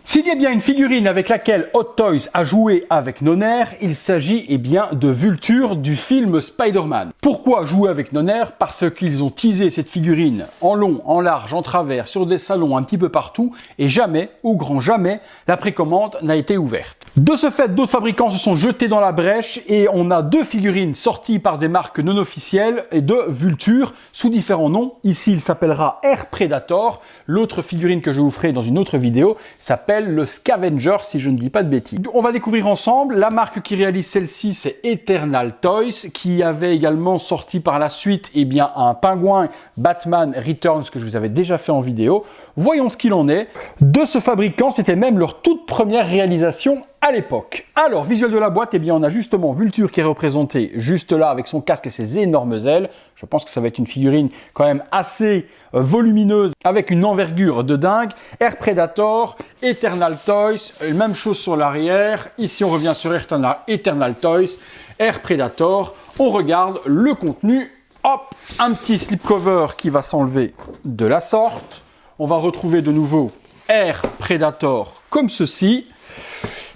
S'il y a bien une figurine avec laquelle Hot Toys a joué avec Nonner, il s'agit bien de Vulture du film Spider-Man. Pourquoi jouer avec Nonner? Parce qu'ils ont teasé cette figurine en long, en large, en travers, sur des salons un petit peu partout, et jamais, au grand jamais, la précommande n'a été ouverte. De ce fait, d'autres fabricants se sont jetés dans la brèche et on a deux figurines sorties par des marques non officielles et de Vulture sous différents noms. Ici, il s'appellera Air Predator. L'autre figurine que je vous ferai dans une autre vidéo s'appelle le Scavenger, si je ne dis pas de bêtises. On va découvrir ensemble. La marque qui réalise celle-ci, c'est Eternal Toys, qui avait également sorti par la suite un pingouin Batman Returns que je vous avais déjà fait en vidéo. Voyons ce qu'il en est. De ce fabricant, c'était même leur toute première réalisation à l'époque. Alors, visuel de la boîte, on a justement Vulture qui est représenté juste là avec son casque et ses énormes ailes. Je pense que ça va être une figurine quand même assez volumineuse avec une envergure de dingue. Air Predator, Eternal Toys, même chose sur l'arrière. Ici, on revient sur Eternal Toys, Air Predator. On regarde le contenu. Hop, un petit slipcover qui va s'enlever de la sorte. On va retrouver de nouveau Air Predator comme ceci.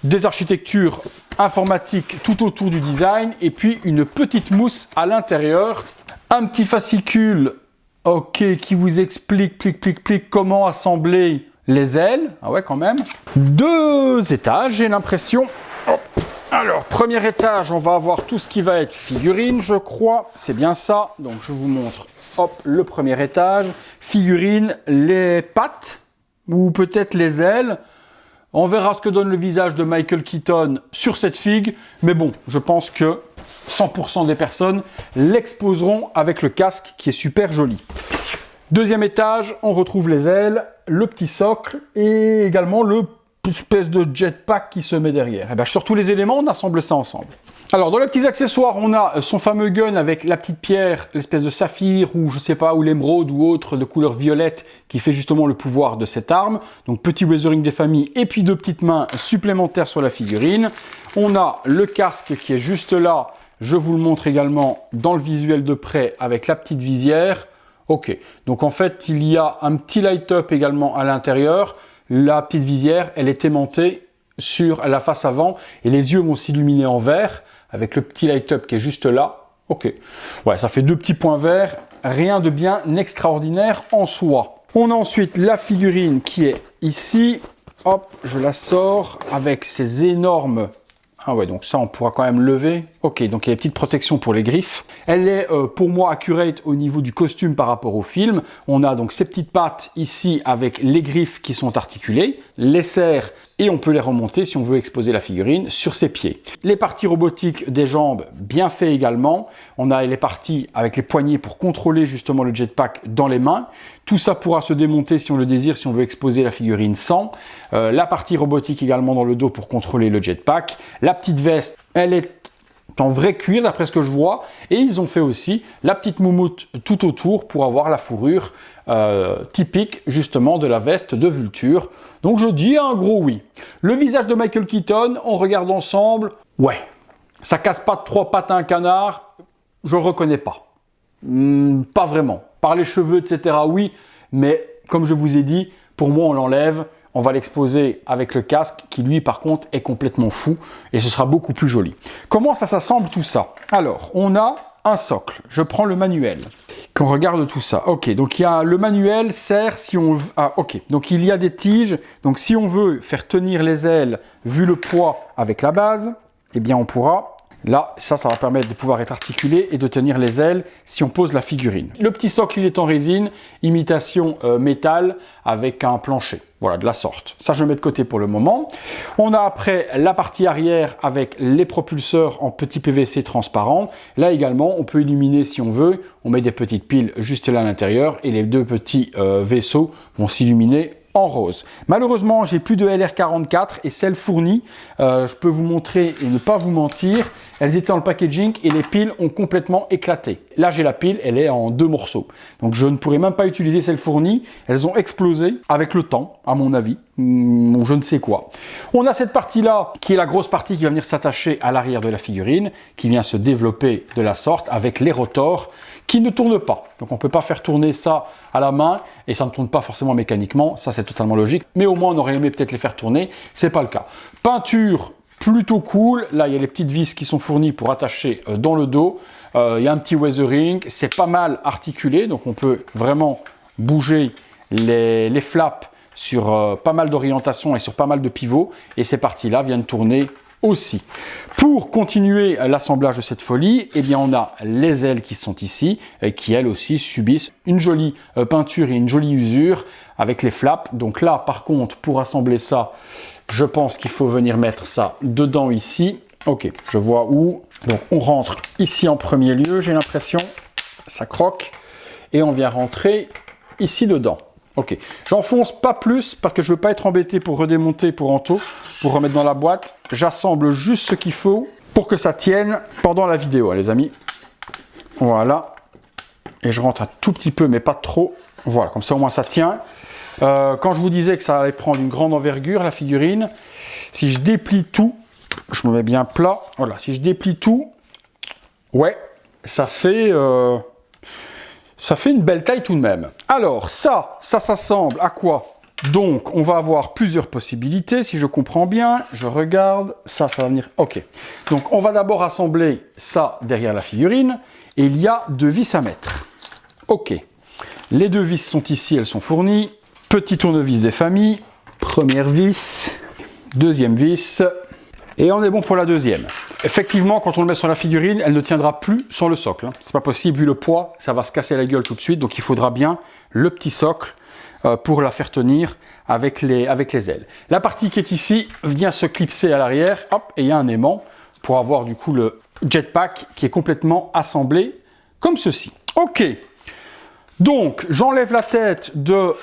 Des architectures informatiques tout autour du design et puis une petite mousse à l'intérieur. Un petit fascicule qui vous explique comment assembler les ailes. Ah ouais, quand même. 2 étages, j'ai l'impression. Alors, premier étage, on va avoir tout ce qui va être figurine, je crois. C'est bien ça. Donc, je vous montre le premier étage. Figurine, les pattes ou peut-être les ailes. On verra ce que donne le visage de Michael Keaton sur cette figue, mais bon, je pense que 100% des personnes l'exposeront avec le casque qui est super joli. Deuxième étage, on retrouve les ailes, le petit socle et également l'espèce de jetpack qui se met derrière. Et sur tous les éléments, on assemble ça ensemble. Alors, dans les petits accessoires, on a son fameux gun avec la petite pierre, l'espèce de saphir ou je sais pas, ou l'émeraude ou autre de couleur violette qui fait justement le pouvoir de cette arme. Donc, petit weathering des familles et puis 2 petites mains supplémentaires sur la figurine. On a le casque qui est juste là. Je vous le montre également dans le visuel de près avec la petite visière. Ok, donc en fait, il y a un petit light-up également à l'intérieur. La petite visière, elle est aimantée sur la face avant et les yeux vont s'illuminer en vert avec le petit light-up qui est juste là. Ok, ouais, ça fait 2 petits points verts, rien de bien extraordinaire en soi. On a ensuite la figurine qui est ici. Hop, je la sors avec ces énormes... Ah ouais, donc ça, on pourra quand même lever. Ok, donc il y a des petites protections pour les griffes. Elle est, pour moi, accurate au niveau du costume par rapport au film. On a donc ces petites pattes ici avec les griffes qui sont articulées, les serres, et on peut les remonter si on veut exposer la figurine sur ses pieds. Les parties robotiques des jambes, bien fait également. On a les parties avec les poignets pour contrôler justement le jetpack dans les mains. Tout ça pourra se démonter si on le désire, si on veut exposer la figurine sans. La partie robotique également dans le dos pour contrôler le jetpack. La petite veste, elle est en vrai cuir d'après ce que je vois. Et ils ont fait aussi la petite moumoute tout autour pour avoir la fourrure typique justement de la veste de Vulture. Donc je dis un gros oui. Le visage de Michael Keaton, on regarde ensemble. Ouais, ça casse pas de 3 pattes à un canard. Je le reconnais pas. Pas vraiment. Par les cheveux, etc. oui. Mais comme je vous ai dit, pour moi on l'enlève. On va l'exposer avec le casque qui lui par contre est complètement fou et ce sera beaucoup plus joli. Comment ça s'assemble tout ça? Alors, on a un socle. Je prends le manuel. Qu'on regarde tout ça. Ok, donc il y a le manuel sert si on... Ah, ok, donc il y a des tiges. Donc si on veut faire tenir les ailes vu le poids avec la base, eh bien on pourra... Là, ça va permettre de pouvoir être articulé et de tenir les ailes si on pose la figurine. Le petit socle, il est en résine, imitation métal avec un plancher. Voilà, de la sorte. Ça, je mets de côté pour le moment. On a après la partie arrière avec les propulseurs en petit PVC transparent. Là également, on peut illuminer si on veut. On met des petites piles juste là à l'intérieur et les 2 petits vaisseaux vont s'illuminer en rose. Malheureusement, j'ai plus de LR44 et celles fournies, je peux vous montrer et ne pas vous mentir, elles étaient dans le packaging et les piles ont complètement éclaté. là j'ai la pile, elle est en 2 morceaux. Donc je ne pourrais même pas utiliser celles fournies. Elles ont explosé avec le temps, à mon avis, ou je ne sais quoi. On a cette partie-là, qui est la grosse partie qui va venir s'attacher à l'arrière de la figurine, qui vient se développer de la sorte avec les rotors qui ne tournent pas. Donc on ne peut pas faire tourner ça à la main et ça ne tourne pas forcément mécaniquement, ça c'est totalement logique. Mais au moins on aurait aimé peut-être les faire tourner, c'est pas le cas. Peinture plutôt cool, là il y a les petites vis qui sont fournies pour attacher dans le dos. Il y a un petit weathering, c'est pas mal articulé, donc on peut vraiment bouger les flaps sur pas mal d'orientations et sur pas mal de pivots, et ces parties-là viennent tourner aussi. Pour continuer l'assemblage de cette folie, eh bien on a les ailes qui sont ici, qui elles aussi subissent une jolie peinture et une jolie usure avec les flaps. Donc là par contre, pour assembler ça, je pense qu'il faut venir mettre ça dedans ici. Ok, je vois où. Donc on rentre ici en premier lieu, j'ai l'impression, ça croque, et on vient rentrer ici dedans. Ok, j'enfonce pas plus parce que je veux pas être embêté pour redémonter pour Anto, pour remettre dans la boîte. J'assemble juste ce qu'il faut pour que ça tienne pendant la vidéo, hein, les amis. Voilà, et je rentre un tout petit peu, mais pas trop. Voilà, comme ça au moins ça tient. Quand je vous disais que ça allait prendre une grande envergure, la figurine, si je déplie tout, je me mets bien plat, voilà, si je déplie tout, ouais, ça fait une belle taille tout de même. Alors, ça s'assemble à quoi? Donc, on va avoir plusieurs possibilités, si je comprends bien. Je regarde, ça va venir, ok. Donc, on va d'abord assembler ça derrière la figurine, et il y a 2 vis à mettre. Ok, les 2 vis sont ici, elles sont fournies. Petit tournevis des familles, première vis, deuxième vis, et on est bon pour la deuxième. Effectivement, quand on le met sur la figurine, elle ne tiendra plus sans le socle. Hein. C'est pas possible, vu le poids, ça va se casser la gueule tout de suite, donc il faudra bien le petit socle pour la faire tenir avec les ailes. La partie qui est ici vient se clipser à l'arrière, hop, et il y a un aimant pour avoir du coup le jetpack qui est complètement assemblé comme ceci. Ok, donc j'enlève la tête de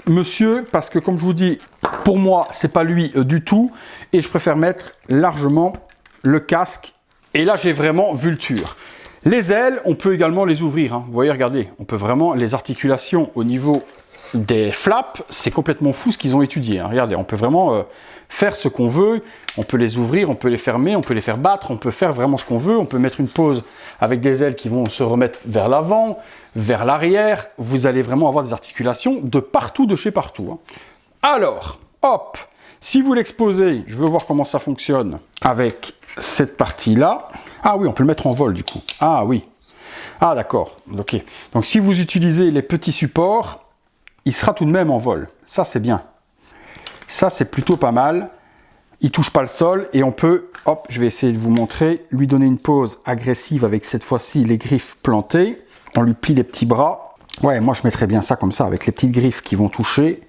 monsieur, parce que comme je vous dis, pour moi, c'est pas lui du tout, et je préfère mettre largement le casque, et là j'ai vraiment vulture. Les ailes, on peut également les ouvrir, hein. Vous voyez, regardez, on peut vraiment, les articulations au niveau des flaps, c'est complètement fou ce qu'ils ont étudié, hein. Regardez, on peut vraiment faire ce qu'on veut, on peut les ouvrir, on peut les fermer, on peut les faire battre, on peut faire vraiment ce qu'on veut, on peut mettre une pose avec des ailes qui vont se remettre vers l'avant, vers l'arrière, vous allez vraiment avoir des articulations de partout, de chez partout, hein. Alors, hop, si vous l'exposez, je veux voir comment ça fonctionne avec cette partie-là. Ah oui, on peut le mettre en vol du coup. Ah oui. Ah d'accord, ok. Donc si vous utilisez les petits supports, il sera tout de même en vol. Ça c'est bien. Ça c'est plutôt pas mal. Il touche pas le sol et on peut, hop, je vais essayer de vous montrer, lui donner une pose agressive avec cette fois-ci les griffes plantées. On lui plie les petits bras. Ouais, moi je mettrais bien ça comme ça, avec les petites griffes qui vont toucher.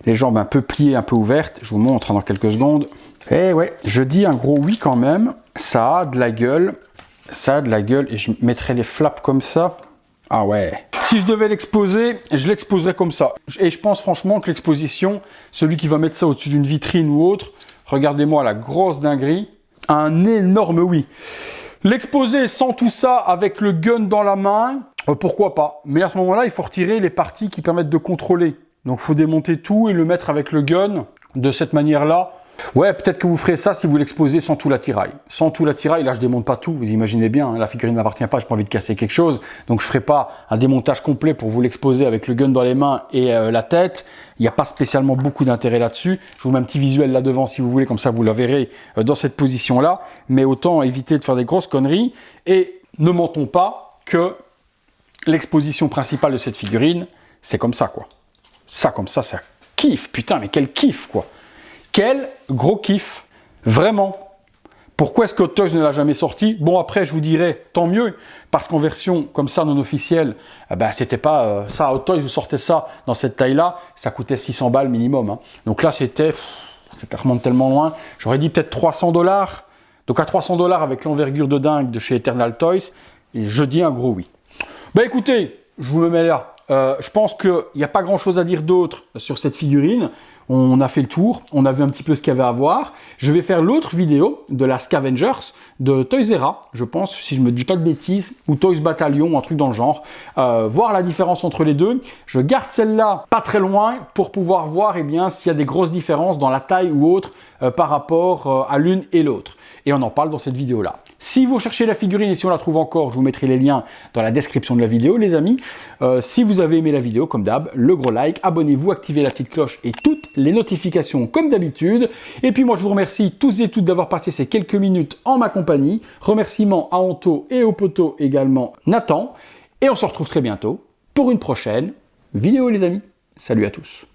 Les jambes un peu pliées, un peu ouvertes. Je vous montre dans quelques secondes. Et ouais, je dis un gros oui quand même. Ça a de la gueule. Ça a de la gueule. Et je mettrai les flaps comme ça. Ah ouais. Si je devais l'exposer, je l'exposerais comme ça. Et je pense franchement que l'exposition, celui qui va mettre ça au-dessus d'une vitrine ou autre, regardez-moi la grosse dinguerie. Un énorme oui. L'exposer sans tout ça, avec le gun dans la main, pourquoi pas. Mais à ce moment-là, il faut retirer les parties qui permettent de contrôler. Donc il faut démonter tout et le mettre avec le gun de cette manière-là. Ouais, peut-être que vous ferez ça si vous l'exposez sans tout l'attirail. Sans tout l'attirail, là je démonte pas tout, vous imaginez bien, hein, la figurine ne m'appartient pas, j'ai pas envie de casser quelque chose. Donc je ferai pas un démontage complet pour vous l'exposer avec le gun dans les mains et la tête. Il n'y a pas spécialement beaucoup d'intérêt là-dessus. Je vous mets un petit visuel là devant si vous voulez, comme ça vous la verrez dans cette position-là. Mais autant éviter de faire des grosses conneries. Et ne mentons pas que l'exposition principale de cette figurine, c'est comme ça quoi. Ça, comme ça kiffe, putain, mais quel kiff, quoi. Quel gros kiff, vraiment. Pourquoi est-ce que Hot Toys ne l'a jamais sorti? Bon, après, je vous dirais, tant mieux, parce qu'en version comme ça, non officielle, c'était pas ça. Hot Toys, vous sortez ça dans cette taille-là, ça coûtait 600 balles minimum, hein. Donc là, ça remonte tellement loin. J'aurais dit peut-être 300 $. Donc à 300 $ avec l'envergure de dingue de chez Eternal Toys, je dis un gros oui. Ben écoutez, je vous me mets là. Je pense qu'il n'y a pas grand chose à dire d'autre sur cette figurine. On a fait le tour, on a vu un petit peu ce qu'il y avait à voir. Je vais faire l'autre vidéo de la Scavengers de Toys R Us, je pense, si je me dis pas de bêtises, ou Toys Battalion, un truc dans le genre. Voir la différence entre les deux. Je garde celle-là pas très loin pour pouvoir voir s'il y a des grosses différences dans la taille ou autre par rapport à l'une et l'autre. Et on en parle dans cette vidéo-là. Si vous cherchez la figurine et si on la trouve encore, je vous mettrai les liens dans la description de la vidéo, les amis. Si vous avez aimé la vidéo, comme d'hab, le gros like, abonnez-vous, activez la petite cloche et toutes les notifications comme d'habitude. Et puis moi, je vous remercie tous et toutes d'avoir passé ces quelques minutes en ma compagnie. Remerciements à Anto et au poteau également Nathan. Et on se retrouve très bientôt pour une prochaine vidéo, les amis. Salut à tous.